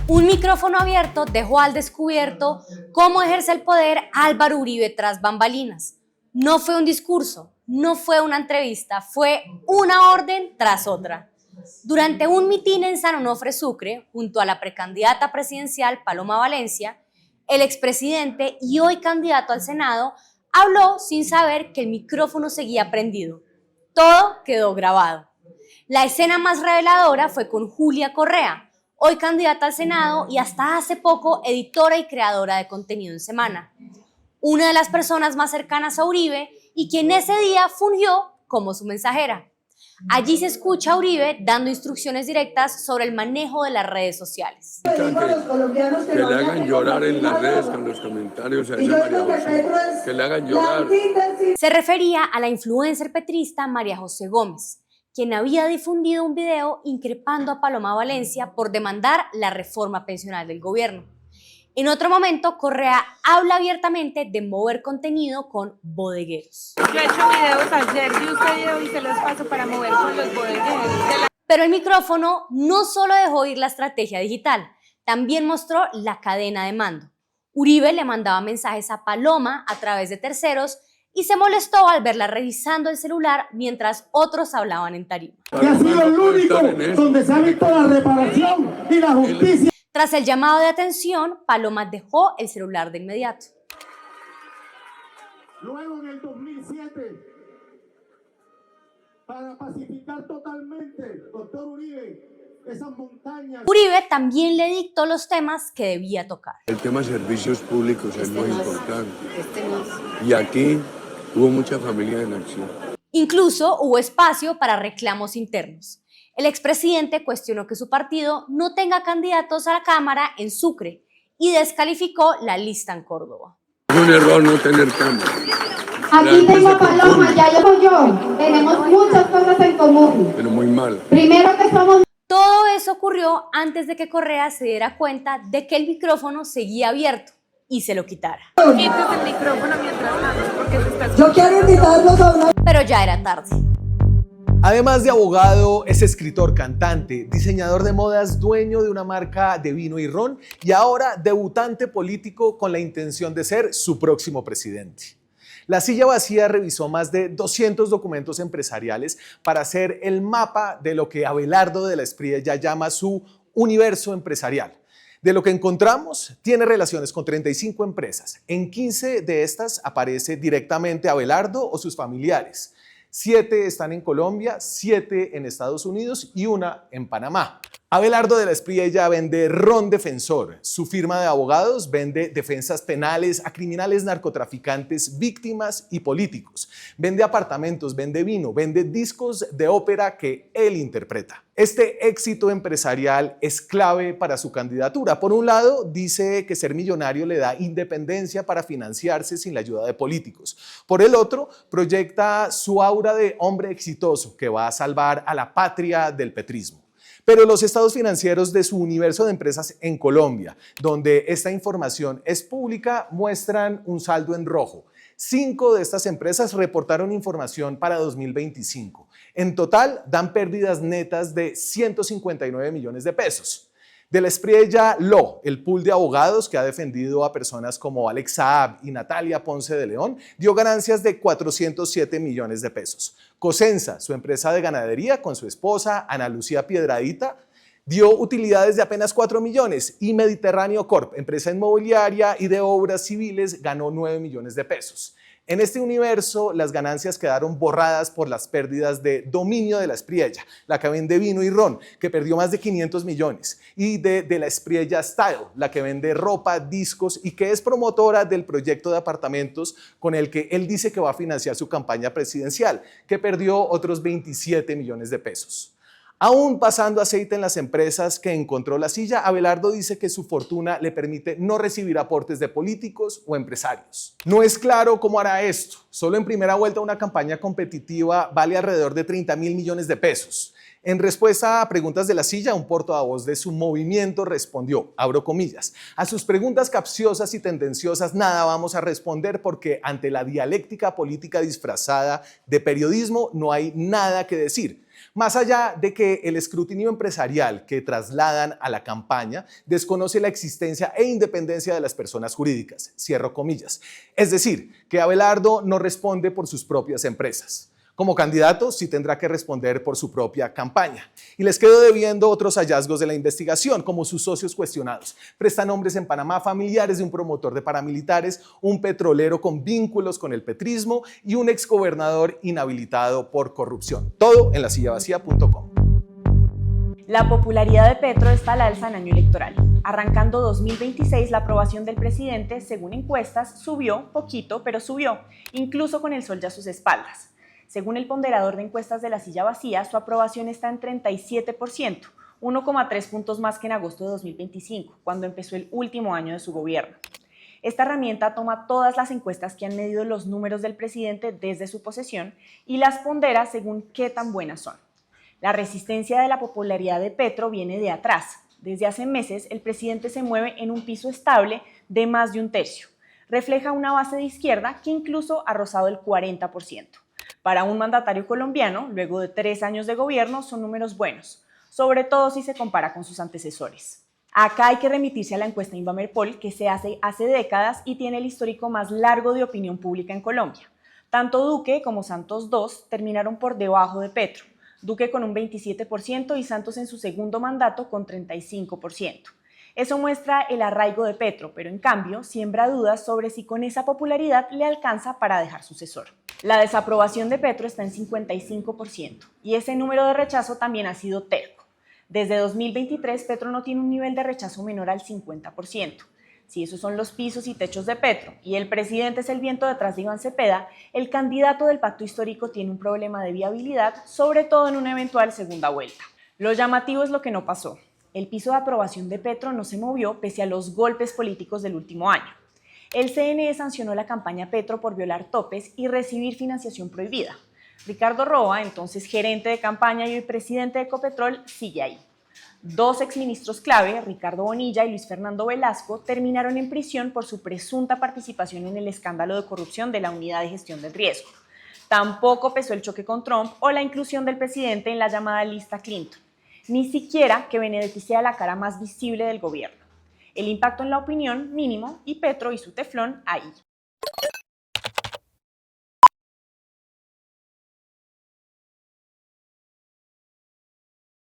Un micrófono abierto dejó al descubierto cómo ejerce el poder Álvaro Uribe tras bambalinas. No fue un discurso, no fue una entrevista, fue una orden tras otra. Durante un mitin en San Onofre, Sucre, junto a la precandidata presidencial Paloma Valencia, el expresidente y hoy candidato al Senado habló sin saber que el micrófono seguía prendido. Todo quedó grabado. La escena más reveladora fue con Julia Correa, hoy candidata al Senado y hasta hace poco editora y creadora de contenido en Semana. Una de las personas más cercanas a Uribe y quien ese día fungió como su mensajera. Allí se escucha a Uribe dando instrucciones directas sobre el manejo de las redes sociales. Que le hagan llorar en las redes con los comentarios a esa María José, que le hagan llorar. Se refería a la influencer petrista María José Gómez, quien había difundido un video increpando a Paloma Valencia por demandar la reforma pensional del gobierno. En otro momento, Correa habla abiertamente de mover contenido con bodegueros. Yo he hecho videos ayer de usted y se los paso para mover con los bodegueros. Pero el micrófono no solo dejó ir la estrategia digital, también mostró la cadena de mando. Uribe le mandaba mensajes a Paloma a través de terceros y se molestó al verla revisando el celular mientras otros hablaban en tarima. Que ha sido el único donde se ha visto la reparación y la justicia. Tras el llamado de atención, Paloma dejó el celular de inmediato. Luego en el 2007, para pacificar totalmente, doctor Uribe, esas montañas. Uribe también le dictó los temas que debía tocar. El tema de servicios públicos es muy importante. Y aquí hubo mucha familia en acción. Incluso hubo espacio para reclamos internos. El expresidente cuestionó que su partido no tenga candidatos a la Cámara en Sucre y descalificó la lista en Córdoba. Es un error no tener Cámara. Aquí tengo a Paloma, ya yo. Tenemos muchas cosas en común. Pero muy mal. Primero que somos... Todo eso ocurrió antes de que Correa se diera cuenta de que el micrófono seguía abierto y se lo quitara. Quítese el micrófono mientras tanto, porque se está... Yo quiero invitarlos a hablar. Pero ya era tarde. Además de abogado, es escritor, cantante, diseñador de modas, dueño de una marca de vino y ron y ahora debutante político con la intención de ser su próximo presidente. La Silla Vacía revisó más de 200 documentos empresariales para hacer el mapa de lo que Abelardo de la Espriella llama su universo empresarial. De lo que encontramos, tiene relaciones con 35 empresas. En 15 de estas aparece directamente Abelardo o sus familiares. 7 están en Colombia, 7 en Estados Unidos y 1 en Panamá. Abelardo de la Espriella vende Ron Defensor. Su firma de abogados vende defensas penales a criminales narcotraficantes, víctimas y políticos. Vende apartamentos, vende vino, vende discos de ópera que él interpreta. Este éxito empresarial es clave para su candidatura. Por un lado, dice que ser millonario le da independencia para financiarse sin la ayuda de políticos. Por el otro, proyecta su aura de hombre exitoso que va a salvar a la patria del petrismo. Pero los estados financieros de su universo de empresas en Colombia, donde esta información es pública, muestran un saldo en rojo. 5 de estas empresas reportaron información para 2025. En total, dan pérdidas netas de 159 millones de pesos. De la Espriella Law, el pool de abogados que ha defendido a personas como Alex Saab y Natalia Ponce de León, dio ganancias de 407 millones de pesos. Cosenza, su empresa de ganadería con su esposa Ana Lucía Piedradita, dio utilidades de apenas 4 millones y Mediterráneo Corp, empresa inmobiliaria y de obras civiles, ganó 9 millones de pesos. En este universo, las ganancias quedaron borradas por las pérdidas de dominio de la Espriella, la que vende vino y ron, que perdió más de 500 millones, y de la Espriella Style, la que vende ropa, discos y que es promotora del proyecto de apartamentos con el que él dice que va a financiar su campaña presidencial, que perdió otros 27 millones de pesos. Aún pasando aceite en las empresas que encontró la Silla, Abelardo dice que su fortuna le permite no recibir aportes de políticos o empresarios. No es claro cómo hará esto. Solo en primera vuelta una campaña competitiva vale alrededor de 30.000 millones de pesos. En respuesta a preguntas de la Silla, un portavoz de su movimiento respondió, abro comillas, a sus preguntas capciosas y tendenciosas nada vamos a responder porque ante la dialéctica política disfrazada de periodismo no hay nada que decir. Más allá de que el escrutinio empresarial que trasladan a la campaña desconoce la existencia e independencia de las personas jurídicas, cierro comillas. Es decir, que Abelardo no responde por sus propias empresas. Como candidato, sí tendrá que responder por su propia campaña. Y les quedo debiendo otros hallazgos de la investigación, como sus socios cuestionados. Prestanombres en Panamá, familiares de un promotor de paramilitares, un petrolero con vínculos con el petrismo y un exgobernador inhabilitado por corrupción. Todo en lasillavacía.com. La popularidad de Petro está al alza en año electoral. Arrancando 2026, la aprobación del presidente, según encuestas, subió poquito, pero subió, incluso con el sol ya a sus espaldas. Según el ponderador de encuestas de La Silla Vacía, su aprobación está en 37%, 1,3 puntos más que en agosto de 2025, cuando empezó el último año de su gobierno. Esta herramienta toma todas las encuestas que han medido los números del presidente desde su posesión y las pondera según qué tan buenas son. La resistencia de la popularidad de Petro viene de atrás. Desde hace meses, el presidente se mueve en un piso estable de más de un tercio. Refleja una base de izquierda que incluso ha rozado el 40%. Para un mandatario colombiano, luego de 3 años de gobierno, son números buenos, sobre todo si se compara con sus antecesores. Acá hay que remitirse a la encuesta Invamerpol, que se hace décadas y tiene el histórico más largo de opinión pública en Colombia. Tanto Duque como Santos II terminaron por debajo de Petro, Duque con un 27% y Santos en su segundo mandato con 35%. Eso muestra el arraigo de Petro, pero en cambio siembra dudas sobre si con esa popularidad le alcanza para dejar sucesor. La desaprobación de Petro está en 55% y ese número de rechazo también ha sido terco. Desde 2023, Petro no tiene un nivel de rechazo menor al 50%. Si esos son los pisos y techos de Petro y el presidente es el viento detrás de Iván Cepeda, el candidato del pacto histórico tiene un problema de viabilidad, sobre todo en una eventual segunda vuelta. Lo llamativo es lo que no pasó. El piso de aprobación de Petro no se movió pese a los golpes políticos del último año. El CNE sancionó la campaña Petro por violar topes y recibir financiación prohibida. Ricardo Roa, entonces gerente de campaña y hoy presidente de Ecopetrol, sigue ahí. 2 exministros clave, Ricardo Bonilla y Luis Fernando Velasco, terminaron en prisión por su presunta participación en el escándalo de corrupción de la Unidad de Gestión del Riesgo. Tampoco pesó el choque con Trump o la inclusión del presidente en la llamada lista Clinton. Ni siquiera que Benedetti sea la cara más visible del gobierno. El impacto en la opinión mínimo y Petro y su teflón ahí.